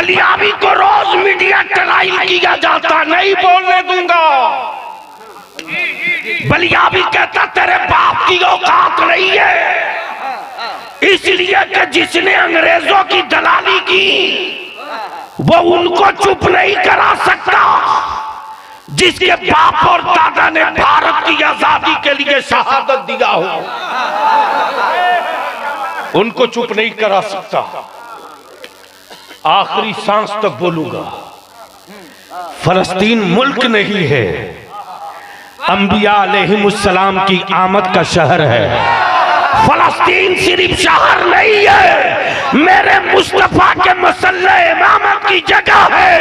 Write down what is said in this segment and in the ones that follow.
बलियाबी को रोज media trial किया जाता, नहीं बोलने दूंगा। बलियाबी कहता तेरे बाप की औकात नहीं है, इसलिए कि जिसने अंग्रेजों की दलाली की वो उनको चुप नहीं करा सकता, जिसके बाप और दादा ने भारत की आजादी के लिए शहादत दिया हो उनको चुप नहीं करा सकता। आखिरी सांस तक बोलूंगा, फलस्तीन मुल्क नहीं है, अंबिया अलैहिमुस्सलाम की आमद का शहर है। फलस्तीन सिर्फ शहर नहीं है, मेरे मुस्तफा के मसल्ले इमामत की जगह है।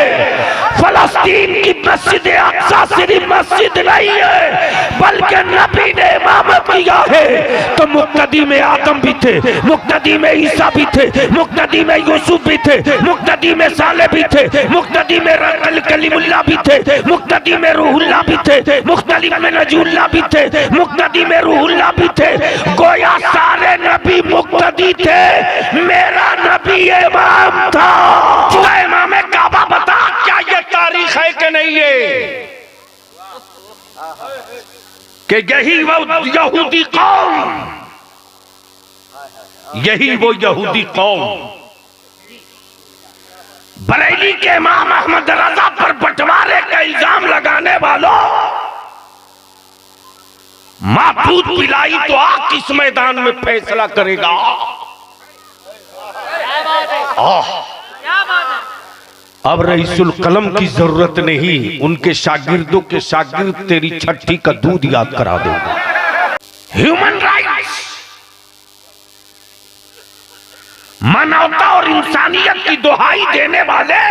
फलस्तीन की मस्जिद अक्सा सिर्फ मस्जिद नहीं है, बल्कि नबी ने इमामत किया है। तो मुक्तदी में आदम भी थे, मुक्तदी में ईसा भी थे, मुक्तदी में यूसुफ भी थे, मुक्तदी में साले भी थे, मुक्तदी में कलीमुल्लाह भी थे, मुक्तदी में रूहुल्लाह भी थे, मुख्तलिफ में नजूल्लाह भी थे, मुक्तदी में रूहुल्लाह भी थे। गोया सारे नबी मुक्तदी थे, मेरा नबी इमाम था। इमाम काबा बता क्या ये तारीख है कि नहीं है कि यही वो यहूदी कौम, यही वो यहूदी कौम बरेली के इमाम अहमद रजा पर बंटवारे का इल्जाम लगाने वालों, मां दूध पिलाई तो आग किस मैदान में फैसला करेगा। अब रईसुल कलम की जरूरत नहीं, उनके शागिर्दों के शागिर्द तेरी छठी का दूध याद करा देंगे। ह्यूमन राइट्स, मानवता और इंसानियत की दुहाई देने वाले,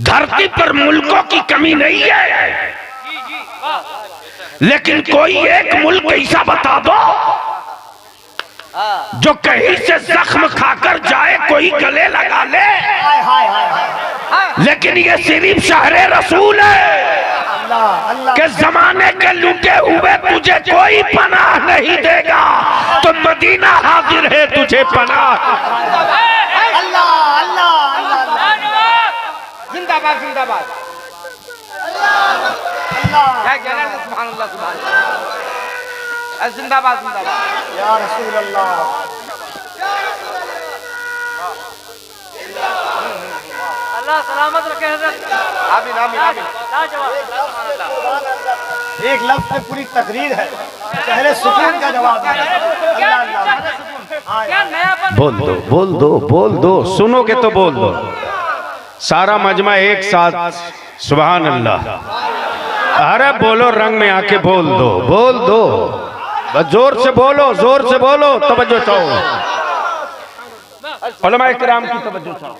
धरती पर मुल्कों की कमी नहीं है, लेकिन कोई एक मुल्क ऐसा बता दो जो कहीं से जख्म खाकर जाए, कोई गले लगा ले। लेकिन ये सिर्फ शहरे रसूल है कि जमाने के लूटे हुए तुझे कोई पनाह नहीं देगा, तो मदीना हाजिर है तुझे पनाह। अल्लाह अल्लाह जिंदाबाद जिंदाबाद। जिंदाबाद जिंदाबाद या रसूल अल्लाह। अल्लाह सलामत रखे हज़रत। आमीन आमीन आमीन। एक लफ्ज़ में पूरी तकरीर है, पहले सुकून का जवाब है। बोल दो बोल दो बोल दो, सुनोगे तो बोल दो। सारा मजमा एक साथ सुभान अल्लाह। अरे बोलो, रंग में आके बोल दो, बोल दो, बस जोर से बोलो, जोर से बोलो, तवज्जो चाहो, उलमाए किराम की तवज्जो चाहो,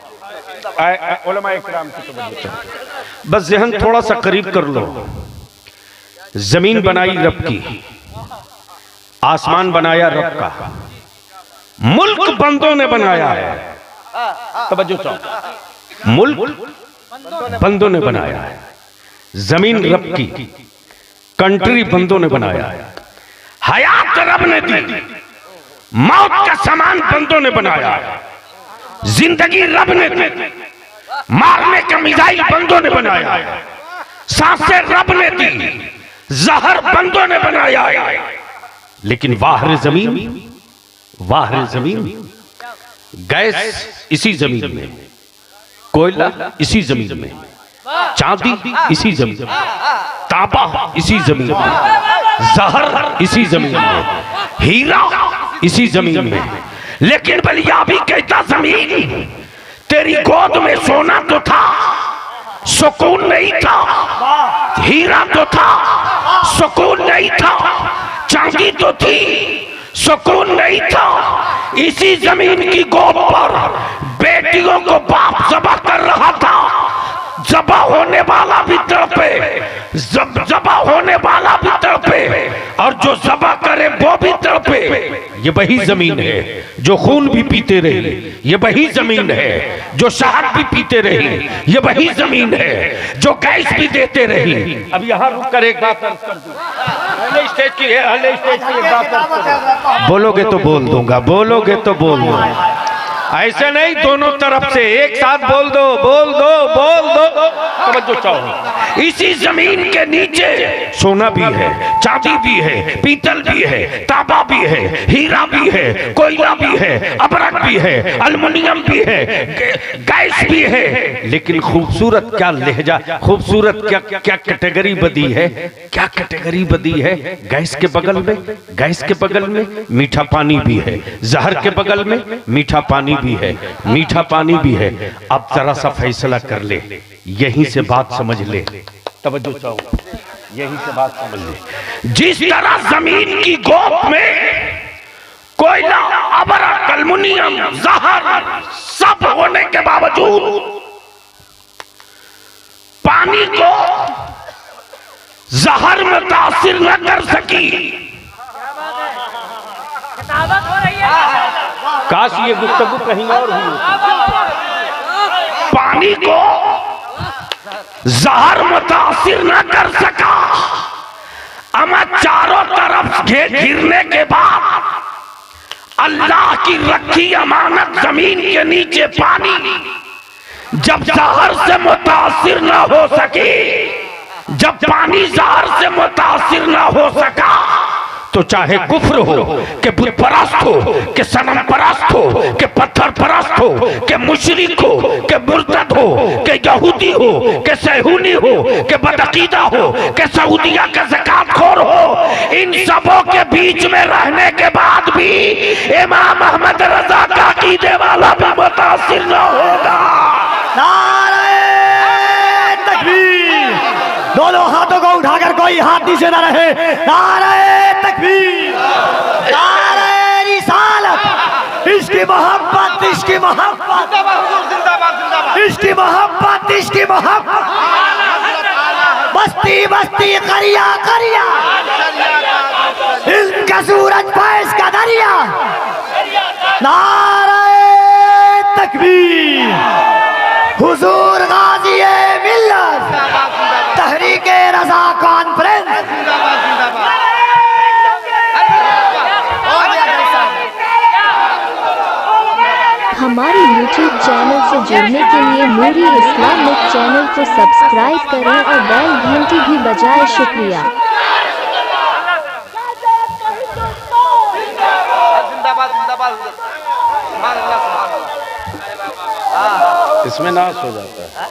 उलमाए किराम की तवज्जो चाहो। बस ज़हन थोड़ा सा करीब कर लो। जमीन बनाई रब की, आसमान बनाया रब का, मुल्क बंदों ने बनाया है। तवज्जो चाहो, मुल्क बंदों ने बनाया है, जमीन रब की, कंट्री बंदों ने बनाया है, हयात रब ने दी, मौत का सामान बंदों ने बनाया है, जिंदगी रब ने दी, मारने का मिसाइल बंदों ने बनाया है, सांसें रब ने दी, जहर बंदों ने बनाया है। लेकिन वाहरे जमीन, वाहरे जमीन, गैस इसी जमीन में, कोयला इसी जमीन में, चांदी इसी जमीन में, तांबा इसी जमीन में, जहर इसी जमीन में, हीरा इसी जमीन में। लेकिन बलियाबी कहता जमीन तेरी गोद में सोना तो था, सुकून नहीं था, हीरा तो था, सुकून नहीं था, चांदी तो थी, सुकून नहीं था। इसी जमीन की गोद पर बेटियों को बाप ज़बह कर रहा था, ज़बह होने वाला भी तड़पे, ज़बह होने वाला भी तड़पे, और जो ज़बह करे वो भी तड़पे। ये वही जमीन है जो खून भी पीते रहे, ये वही जमीन है जो शहद भी पीते रहे, ये वही जमीन है जो गैस भी देते रहे। अब यहाँ रुक कर एक बात कर दूं, अगले स्टेज की है, अगले स्टेज की एक बात कर, बोलोगे तो बोल दूंगा, बोलोगे तो बोल दूंगा। ऐसे नहीं, दोनों तरफ से एक साथ बोल दो, बोल दो, बोल दो। तवज्जो चाहो। इसी जमीन के नीचे सोना भी है, चांदी भी है, पीतल भी है, तांबा भी है, हीरा भी है, कोयला भी है, अबरक भी है, एल्युमिनियम भी है, गैस भी है। लेकिन खूबसूरत क्या लहजा, खूबसूरत क्या क्या कैटेगरी बदी है, क्या कैटेगरी बदी है। गैस के बगल में, गैस के बगल में मीठा पानी भी है, जहर के बगल में मीठा पानी भी है, मीठा पानी भी है। अब जरा सा फैसला कर ले, यहीं से बात समझ ले। तवज्जो चाहो, यहीं से बात समझ ले। जिस तरह जमीन की गोद में कोयला, अबरक, एल्युमिनियम, जहर सब होने के बावजूद पानी को जहर में तासीर न कर सकी। काश ये गुफ्तगू कहीं और हुई। पानी को जहर मुतासिर न कर सका। अमा चारों तरफ घिरने के बाद अल्लाह की रखी अमानत जमीन के नीचे पानी जब जहर से मुतासिर न हो सके, जब पानी जहर से मुतासिर न हो सका, तो चाहे कुफ्र हो, कि बुत परस्त हो, कि सनम परस्त हो, कि पत्थर परस्त हो, कि मुशरिक हो, कि मुर्तद हो, कि यहूदी हो, कि सहूनी हो, कि बदअकीदा हो, कि सऊदिया का ज़कातखोर हो, इन सबों के बीच में रहने के बाद भी इमाम अहमद रजा का अकीदे वाला भी मुतासिर न होगा। नारे तकबीर। दोनों हाथों को उठाकर कोई हाथ नीचे न रहे। नारे तकबीर, नारे रिसालत। इसकी मोहब्बत, इसकी मोहब्बत, इसकी मोहब्बत, इसकी मोहब्बत। बस्ती बस्ती, करिया करिया, इनका सूरज फैज का दरिया। नारे तकबीर। हुजूर गाज़ी मिल्लत, तहरीके रज़ा कॉन्फ्रेंस। हमारे YouTube चैनल से जुड़ने के लिए नूरी इस्लामिक चैनल को सब्सक्राइब करें और बेल घंटी भी बजाएं। शुक्रिया। इसमें नाश हो जाता है।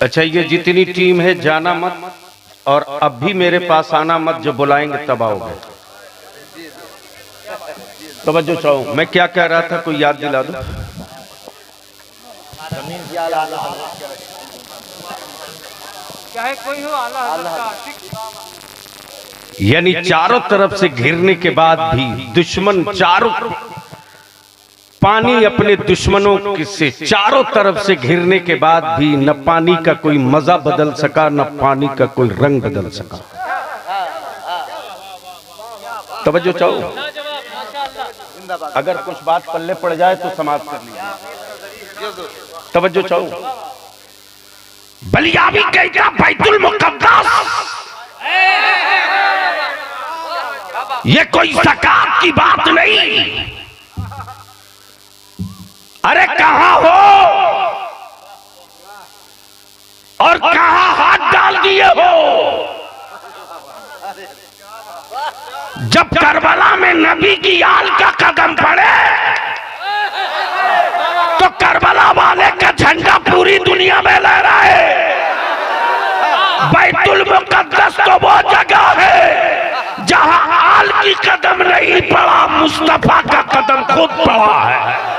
अच्छा, ये जितनी टीम है जाना मत, और अब भी मेरे पास आना मत, जो बुलाएंगे तब आओगे। तवज्जो चाहो, मैं क्या कह रहा था, कोई याद दिला दो। चाहे कोई हो, यानी चारों तरफ से घिरने के बाद भी दुश्मन चारों पानी अपने दुश्मनों से चारों तरफ से घिरने के बाद भी न पानी का कोई मजा बदल सका, न पानी का कोई रंग बदल सका। तवज्जो चाहो, अगर कुछ बात पल्ले पड़ जाए तो समाप्त कर लीजिए। तवज्जो चाहो, बलियावी कहता बैतुल मुक़द्दस, ये कोई ज़कात की बात नहीं। अरे कहां हो और कहां हाथ डाल दिए हो? जब करबला में नबी की आल का कदम पड़े तो करबला वाले का झंडा पूरी दुनिया में लहराए। बैतुल मुक़द्दस तो वो जगह है जहां आल की कदम नहीं पड़ा, मुस्तफा का कदम खुद पड़ा है।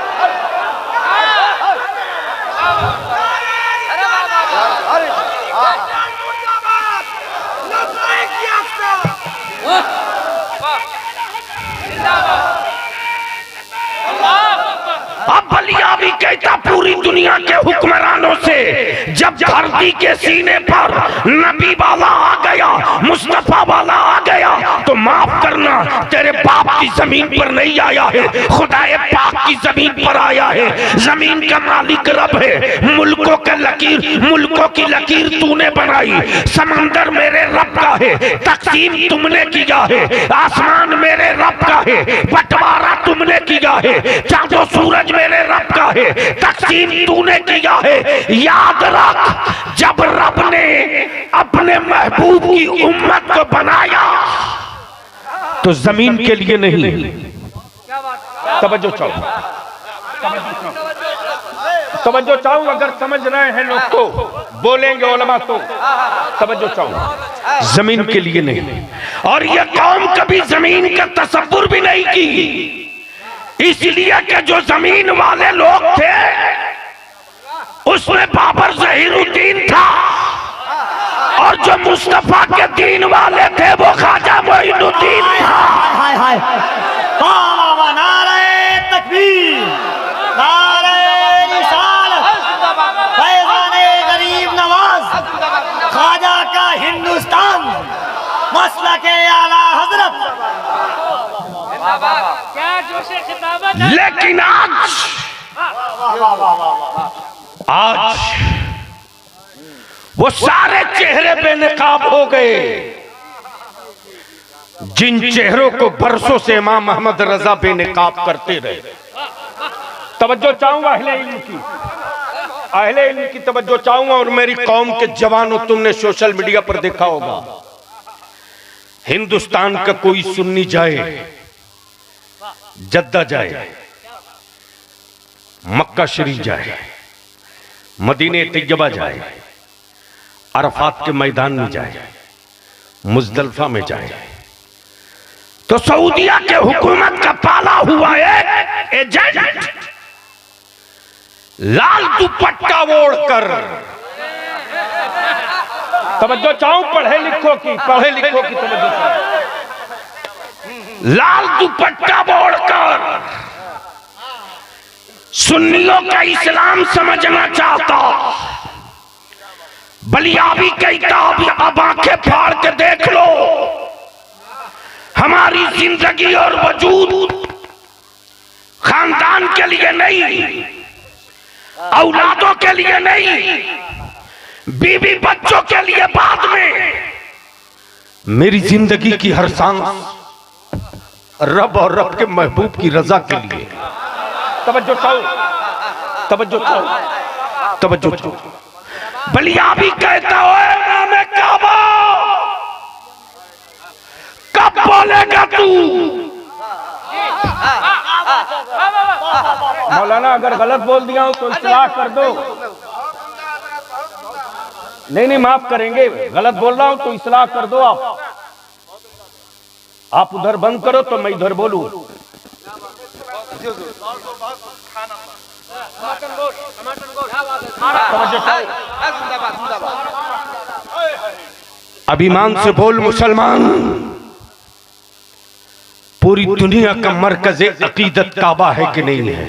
अब बलिया भी कहता पूरी पूरी दुनिया के हुक्मरानों से जब धरती के सीने पर नबी वाला आ गया, मुस्तफा वाला आ गया, तो माफ करना, तेरे बाप की जमीन पर नहीं आया है, खुदाए पाक की जमीन पर आया है। जमीन का मालिक रब है, मुल्कों की लकीर तूने बनाई, समंदर मेरे रब का है, तकसीम तुमने किया है, आसमान मेरे रब का है, बंटवारा तुमने किया है, चांदो सूरज मेरे रब का है, तकसीम तूने किया है। याद रख, जब रब ने अपने महबूब की उम्मत को बनाया तो जमीन के लिए नहीं। तवज्जो चाहूं, अगर समझ रहे हैं लोग तो बोलेंगे, उलमा तो तवज्जो चाहूं, जमीन के लिए नहीं। और ये कौम कभी जमीन का तसव्वुर भी नहीं की, इसलिए कि जो जमीन वाले लोग थे उसमें बाबर ज़हीरुद्दीन था, और जो मुस्तफा के दीन वाले थे वो ख्वाजा मोइनुद्दीन था। हाय हाय, वाह, नारे तकबीर, नारे रिसालत, फैज़ाने गरीब नवाज, ख्वाजा का हिंदुस्तान, मसलके आला हजरत। क्या जोशे खिताबत है। लेकिन आज वो सारे चेहरे बेनकाब हो गए जिन चेहरों को बरसों से इमाम मोहम्मद रजा बेनकाब करते रहे। तवज्जो चाहूंगा अहले इल्म की तवज्जो चाहूंगा, और मेरी कौम के जवानों, तुमने सोशल मीडिया पर देखा होगा, हिंदुस्तान का कोई सुन्नी जाए, जद्दा जाए, मक्का शरीफ जाए, मदीने तैयबा जाए, अरफात के मैदान में जाए, मुजदलफा में जाए, तो सऊदिया के हुकूमत का पाला हुआ है एजेंट लाल दुपट्टा ओढ़कर। तवज्जो चाहूं, पढ़े लिखो की तवज्जो चाहूं, लाल दुपट्टा ओढ़कर सुन्नियों का इस्लाम समझना चाहता। बलियाबी कहता, अब आंखें फाड़ के देख लो, हमारी जिंदगी और वजूद खानदान के लिए नहीं, औलादों के लिए नहीं, बीवी बच्चों के लिए बाद में, मेरी जिंदगी की हर सांस रब और रब के महबूब की रजा के लिए। तवज्जो चाहो। बलियाबी कहता है, इमाम काबा कब बोलेगा तू? मौलाना अगर गलत बोल दिया हो तो इस्लाह कर दो। नहीं, माफ करेंगे, गलत बोल रहा हूं तो इस्लाह कर दो। आप उधर बंद करो तो मैं इधर बोलूं। अभिमान से बोल मुसलमान, पूरी दुनिया का मरकज अकीदत काबा है कि नहीं है?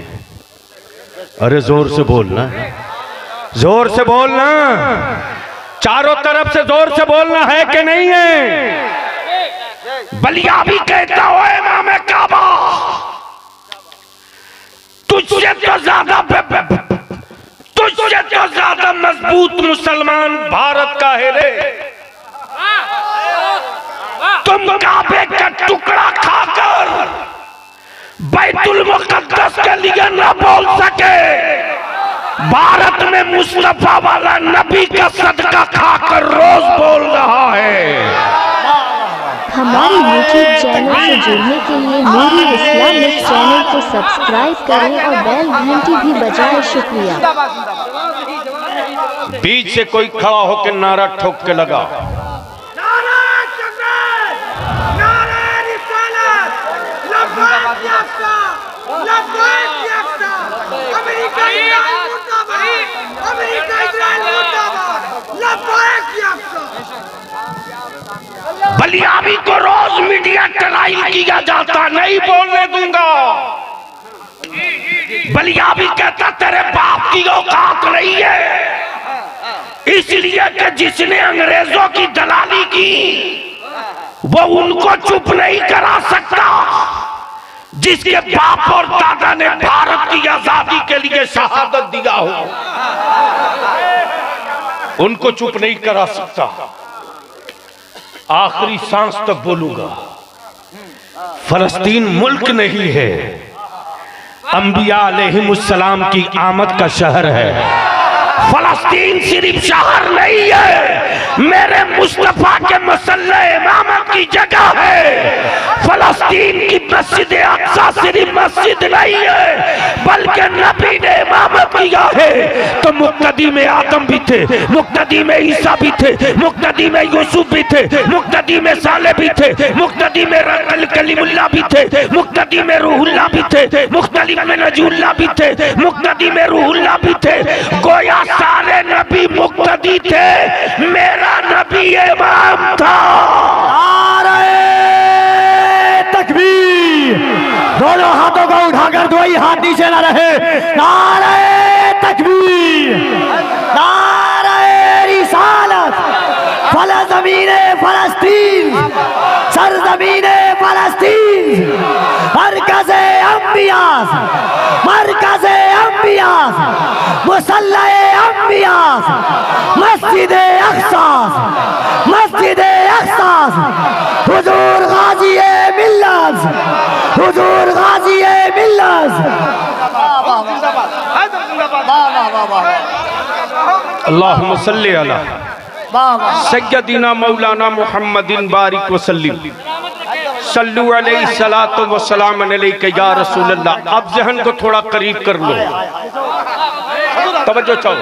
अरे जोर से बोलना, जोर से बोलना, चारों तरफ से जोर से बोलना है कि नहीं है? बलियाबी कहता हो इमाम काबा, तुझसे तो ज्यादा मजबूत मुसलमान भारत का है रे। तुम काबे का टुकड़ा खाकर बैतुल मुकद्दस के लिए न बोल सके, भारत में मुस्तफा वाला नबी का सदका खाकर रोज बोल रहा है। हमारे YouTube चैनल से जुड़ने के लिए नूरी इस्लामिक चैनल को सब्सक्राइब करें और बेल घंटी भी बजाएं। शुक्रिया। बीच से कोई खड़ा होकर नारा ठोक के लगा, बलियाबी को रोज मीडिया ट्रायल किया जाता, नहीं बोलने दूंगा। बलिया भी कहता तेरे बाप की औकात नहीं है, इसलिए कि जिसने अंग्रेजों की दलाली की वो उनको चुप नहीं करा सकता, जिसके बाप और दादा ने भारत की आजादी के लिए शहादत दिया हो उनको चुप नहीं करा सकता। आखिरी सांस तक बोलूंगा, फलस्तीन मुल्क नहीं है, अंबिया अलैहिमुस्सलाम की आमद का शहर है। फलस्तीन सिर्फ शहर नहीं है, मेरे मुस्तफा के मसल्ले इमामत की जगह है। फलस्तीन की मस्जिद अक्सा सिर्फ मस्जिद नहीं है, बल्कि नबी ने इमामत किया है। तो मुक्तदी में आदम भी थे, मुक्तदी में ईसा भी थे, मुक्तदी में यूसुफ भी थे, मुक्तदी में साले भी थे, मुक्तदी में कलीमुल्लाह भी थे, मुक्तदी में रूहुल्लाह भी थे, मुक्तदी में नजूल्लाह भी थे, मुक्तदी में रूहुल्लाह भी थे। गोया सारे नबी मुक्तदी थे, मेरा नबी इमाम था। नारे तकबीर, दोनों हाथों को उठाकर दो ही हाथ नीचे न रहे। नारे तकबीर, नारे रिसालत, फलज़मीने फलस्तीन, सरज़मीने फलस्तीन, मरकज़े अंबिया, मरकज़े अंबिया, मुसल्ले अंबिया, मस्जिदे अक्सा, मस्जिदे अक्सा, हुजूर गाज़ी-ए मिल्लत, हुजूर गाज़ी-ए मिल्लत। अल्लाहुम्मा सल्ली अला सय्यदिना मौलाना मुहम्मदिन बारिक वसल्लिम सल्लु अलैहि सलातो व सलाम अलैका या रसूल अल्लाह। अब जहन को थोड़ा करीब कर लो, तवज्जो चाहो।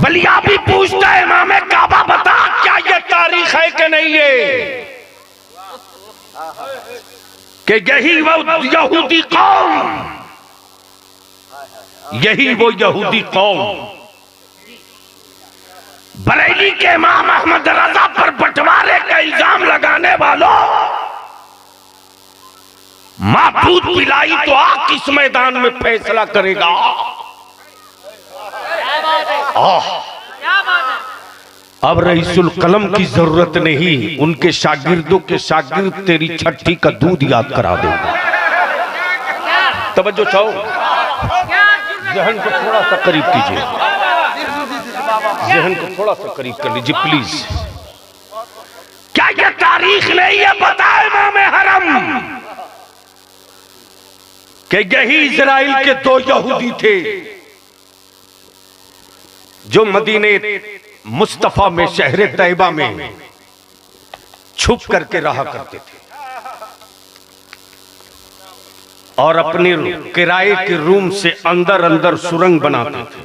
बलिया भी पूछता है इमाम काबा बता क्या ये तारीख है कि नहीं है, कि यही वो यहूदी कौम, यही वो यहूदी कौम बरेली के इमाम अहमद रजा पर बंटवारे का इल्जाम लगाने वालों, माबूद पिलाई तो आग किस मैदान में फैसला करेगा। अब रईसुल कलम की जरूरत नहीं, उनके शागिर्दों के शागिर्द तेरी छठी का दूध याद करा देंगे। तवज्जो चाहो, जहन को थोड़ा सा करीब कीजिए, जहन को थोड़ा सा करीब कर लीजिए प्लीज। क्या ये तारीख नहीं है बताए इमाम हरम कि यही इजराइल के दो यहूदी थे जो मदीने मुस्तफा में शहर तैयबा में छुप करके रहा करते थे और अपने किराए के रूम से अंदर अंदर सुरंग बनाते थे।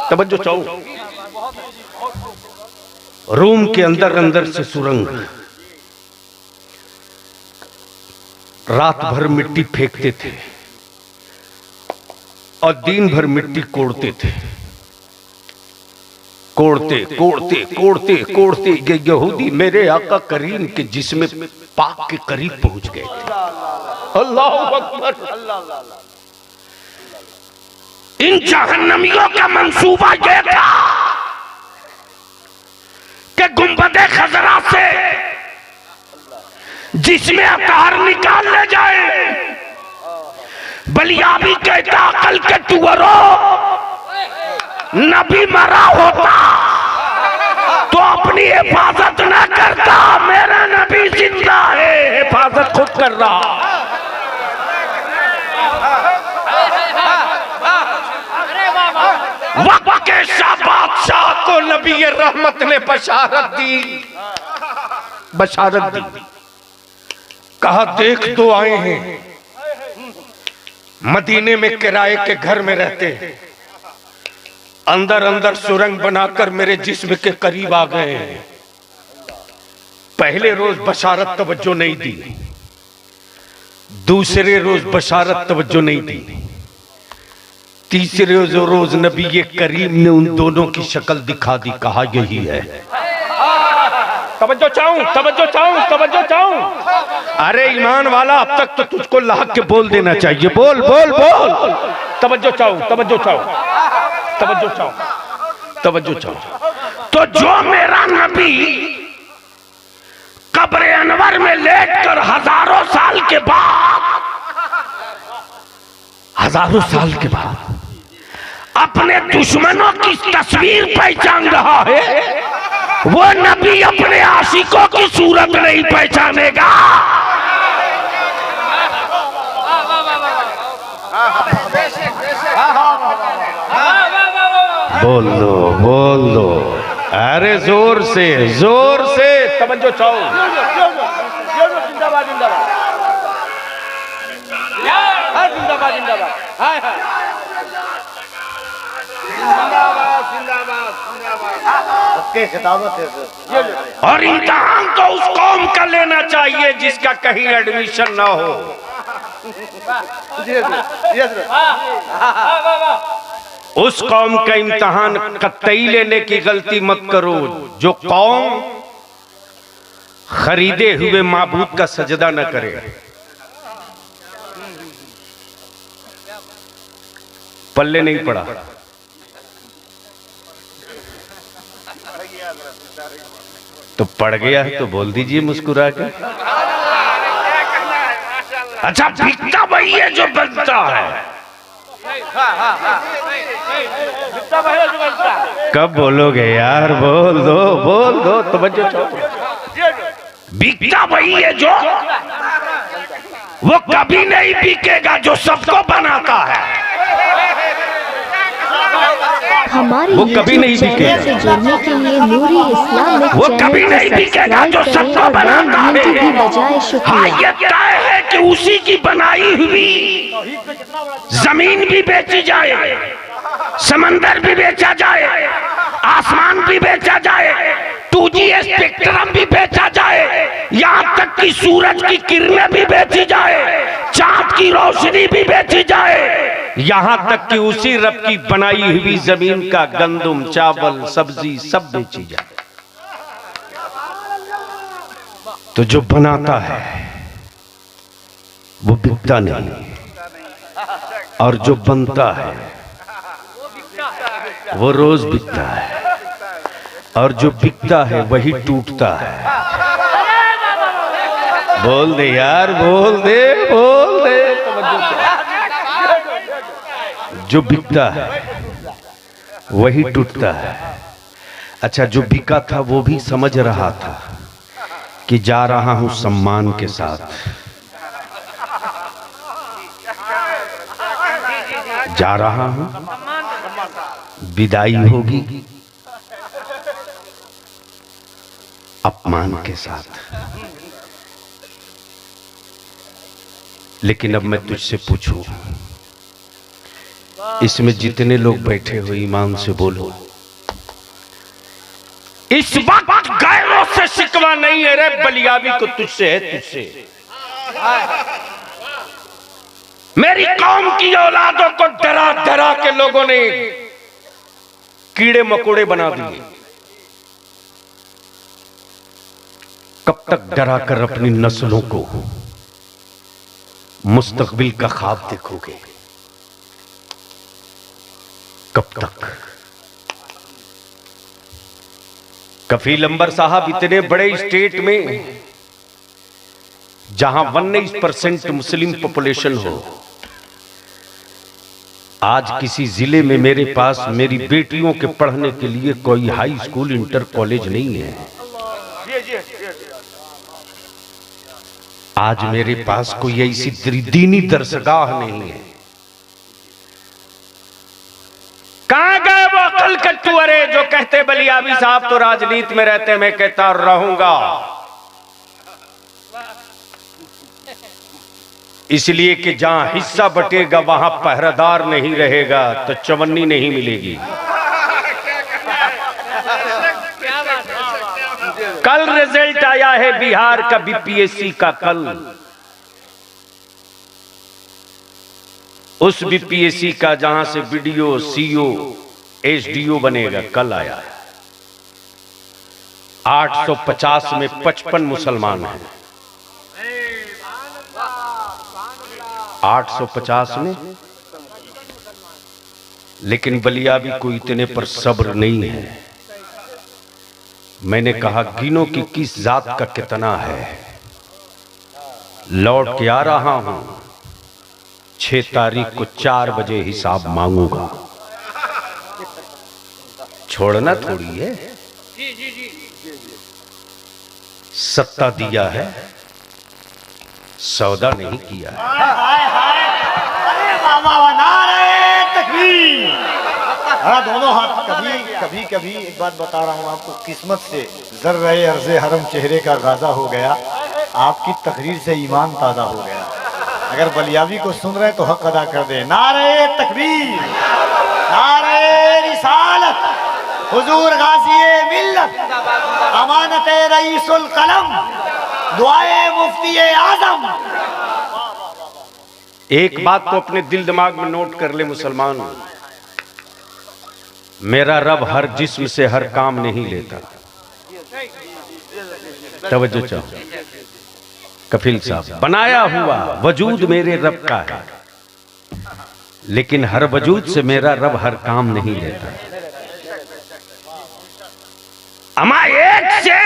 तवज्जो चाहो, रूम के अंदर अंदर से सुरंग, रात भर मिट्टी फेंकते थे और दिन भर मिट्टी कोड़ते थे, कोड़ते कोड़ते कोड़ते कोड़ते ये यहूदी मेरे आका करीम के जिस्म पाक के करीब पहुंच गए थे। अल्लाहु अकबर। इन जहन्नमियों का मंसूबा यह था कि गुंबदे खजरा से जिसमें अतार निकाल ले जाए। बलिया भी कहता अकल के टुअरो, नबी मरा होता तो अपनी हिफाजत ना करता, मेरा नबी जिंदा है, हिफाजत खुद कर रहा। वक्त के शाह बादशाह को नबी रहमत ने बशारत दी, बशारत दी। कहा देख तो आए हैं, मदीने में किराए के घर में रहते हैं, अंदर अंदर सुरंग बनाकर मेरे जिस्म के करीब आ गए हैं। पहले रोज बशारत तवज्जो नहीं दी, दूसरे रोज बशारत तवज्जो नहीं दी, तीसरे रोज नबी करीम ने उन दोनों की शक्ल दिखा दी। कहा यही है, तवज्जो चाहूं। अरे ईमान वाला, अब तक तो तुझको लाख के बोल देना चाहिए। बोल बोल बोल। तवज्जो चाहूं। तो जो मेरा नबी कब्र अनवर में लेटकर हजारों साल के बाद अपने दुश्मनों की तस्वीर पहचान रहा है, वो नबी अपने आशिकों की सूरत नहीं पहचानेगा। बोल दो। अरे जोर से तवज्जो चाहो। और इम्तिहान तो उस कौम का लेना चाहिए जिसका कहीं एडमिशन ना हो। उस कौम का इम्तिहान कतई लेने की गलती मत करो जो कौम खरीदे हुए माबूद का सजदा न करे। पल्ले नहीं पड़ा। तो पड़ गया है तो बोल दीजिए मुस्कुरा के। अच्छा, बिकता वही है जो बनता है। कब बोलोगे यार? बोल दो तवज्जो चाहो। बिकता वही है जो, वो कभी नहीं बिकेगा जो सबको बनाता है। हमारे वो कभी नहीं बिकेगा। से जुड़ने के लिए नूरी इस्लामिक वो चैनल कभी को नहीं बिकेगा सब्सक्राइब जो करें सबको और बेल बनाता घंटी भी है। बजाए। हाँ, शुक्रिया। ये तय है कि उसी की बनाई हुई जमीन भी बेची जाए, समंदर भी बेचा जाए, आसमान भी बेचा जाए, 2G स्पेक्ट्रम भी बेचा जाए, यहाँ तक कि सूरज की किरणें भी बेची जाए, चांद की रोशनी भी बेची जाए, यहाँ तक कि उसी रब की बनाई हुई जमीन का गंदम, चावल, सब्जी सब बेची जाए। तो जो बनाता है वो बिकता नहीं, और जो बनता है वो रोज बिकता है, और जो बिकता है वही टूटता है। बोल दे यार, बोल दे। जो बिकता है वही टूटता है। अच्छा, जो बिका था वो भी समझ रहा था कि जा रहा हूं सम्मान के साथ, जा रहा हूं, विदाई होगी अपमान के साथ। लेकिन अब मैं तुझसे पूछूं, इसमें जितने लोग बैठे हो ईमान से बोलो, इस वक्त गैरों से शिकवा नहीं है रे बलियाबी को, तुझसे है, तुझसे। मेरी कौम की औलादों को डरा डरा के लोगों ने कीड़े मकोड़े बना दिए। कब तक डरा कर अपनी नस्लों को मुस्तकबिल का ख्वाब देखोगे? कब तक? कफील अंबर साहब, इतने बड़े स्टेट में जहां 19% मुस्लिम पॉपुलेशन हो, आज किसी जिले में मेरे पास मेरी बेटियों के पढ़ने के लिए कोई हाई स्कूल, इंटर कॉलेज नहीं है। आज मेरे पास कोई ऐसी दीनी दरसगाह नहीं है। कहां गए वो अकल कट्टू? अरे जो कहते बलियाबी साहब तो राजनीति में रहते, मैं कहता रहूंगा, इसलिए कि जहां हिस्सा बटेगा वहां पहरेदार नहीं रहेगा तो चवन्नी नहीं मिलेगी। कल रिजल्ट आया है बिहार का बीपीएससी का, कल उस बीपीएससी का जहां से बीडीओ, सीओ, एसडीओ बनेगा, कल आया है। 850 में 55 मुसलमान हैं। 850 में, लेकिन बलियाबी को इतने पर सब्र नहीं है। मैंने कहा गिनो कि किस जात का कितना है। लौट के आ रहा हूं, 6 तारीख को 4 बजे हिसाब मांगूंगा। छोड़ना थोड़ी है, सत्ता दिया है, सौदा नहीं किया है। अरे बाबा नारे तकबीर। हाँ, दोनों हाथ। कभी कभी एक बात बता रहा हूँ आपको, किस्मत से ज़र्रे अर्ज़े हरम चेहरे का गाजा हो गया। आपकी तकरीर से ईमान ताज़ा हो गया। अगर बलियाबी को सुन रहे तो हक अदा कर दे। नारे तकबीर, नारे रिसालत, हुजूर गाज़ी मिल्लत, अमानत रईसुल कलम, दुआए मुफ्ती आज़म। एक बात तो अपने दिल दिमाग में नोट कर ले मुसलमान, मेरा रब हर जिस्म से हर काम नहीं लेता। तवज्जो चाहो कफिल साहब, बनाया हुआ वजूद मेरे रब का है, लेकिन हर वजूद से मेरा रब हर काम नहीं लेता। अमा एक से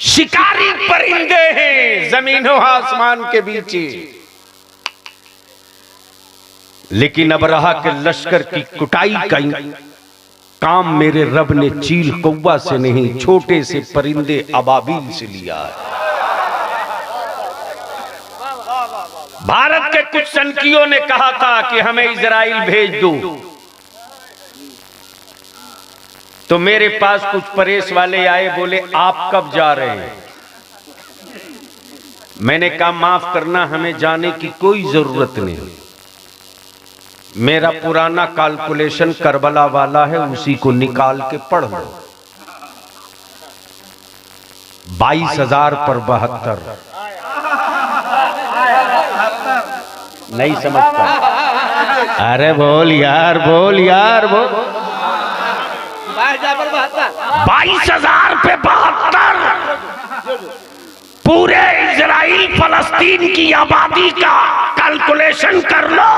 शिकारी परिंदे हैं जमीनों आसमान के बीच, लेकिन अबरहा के लश्कर की कुटाई का काम मेरे रब ने चील कौवा से नहीं, छोटे से परिंदे अबाबील से लिया है। भारत के कुछ सनकियों ने कहा था कि हमें इजराइल भेज दो, तो मेरे पास कुछ परेश वाले आए, बोले आप कब जा रहे हैं? मैंने कहा माफ करना, हमें जाने की कोई जरूरत नहीं। मेरा पुराना कैलकुलेशन करबला वाला है, उसी को निकाल के पढ़ लो। 22,000 पर 72। नहीं समझता? अरे बोल यार, बोल यार, बोल। 22,000 पे 72 पूरे इजराइल फलस्तीन की आबादी का कैलकुलेशन कर लो।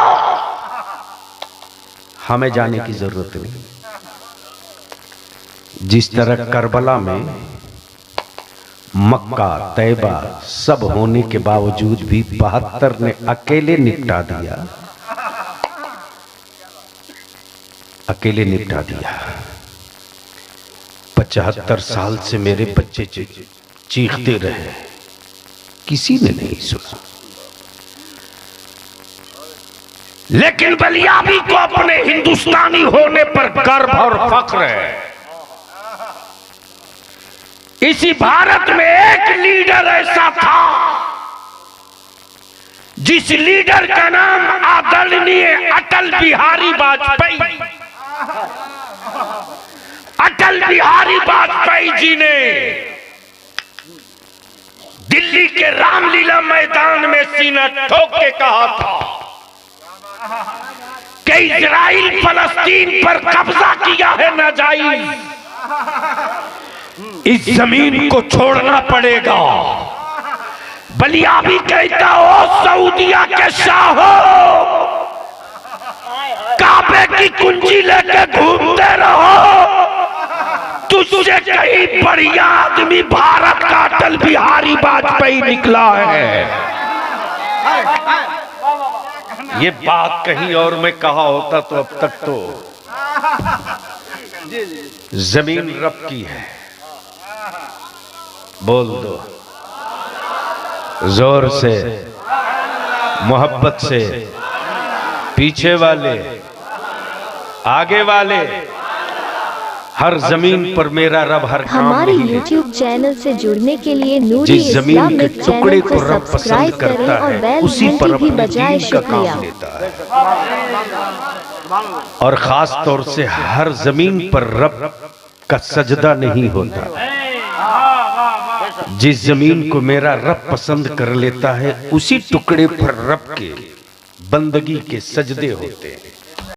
हमें जाने की जरूरत नहीं। जिस तरह करबला में मक्का तैबा सब होने के बावजूद भी 72 ने अकेले निपटा दिया, अकेले निपटा दिया। 75 साल से मेरे बच्चे चीखते रहे, किसी ने नहीं सुना। लेकिन बलियाबी को अपने हिंदुस्तानी होने पर गर्व और फख्र है। इसी भारत में एक लीडर ऐसा था जिस लीडर का नाम आदरणीय अटल बिहारी वाजपेयी। अटल बिहारी वाजपेयी जी ने दिल्ली के रामलीला मैदान में सीना ठोक के कहा था कि इजराइल फलस्तीन पर कब्जा किया है नाजायज, इस जमीन को छोड़ना पड़ेगा। बलियाबी कहता हो सऊदिया के शाहो, काबे की कुंजी लेके घूमते रहो, तुझसे कहीं बढ़िया आदमी भारत का अटल बिहारी वाजपेयी निकला है। ये बात कहीं और में कहा होता तो अब तक तो जमीन रब की है। बोल दो जोर से, मोहब्बत से, पीछे वाले आगे वाले, हर जमीन पर मेरा रब हर काम हमारे नहीं लेता। YouTube चैनल से जुड़ने के लिए नूरी जिस जमीन के इस्लामिक टुकड़े चैनल को को रब सब्सक्राइब पसंद करें करता और है, बेल उसी पर घंटी भी अपने बजाएं। दीन का शुक्रिया। काम लेता है। और खास तौर से हर जमीन पर रब का सजदा नहीं होता। जिस जमीन को मेरा रब पसंद कर लेता है, उसी टुकड़े पर रब के बंदगी के सजदे होते हैं।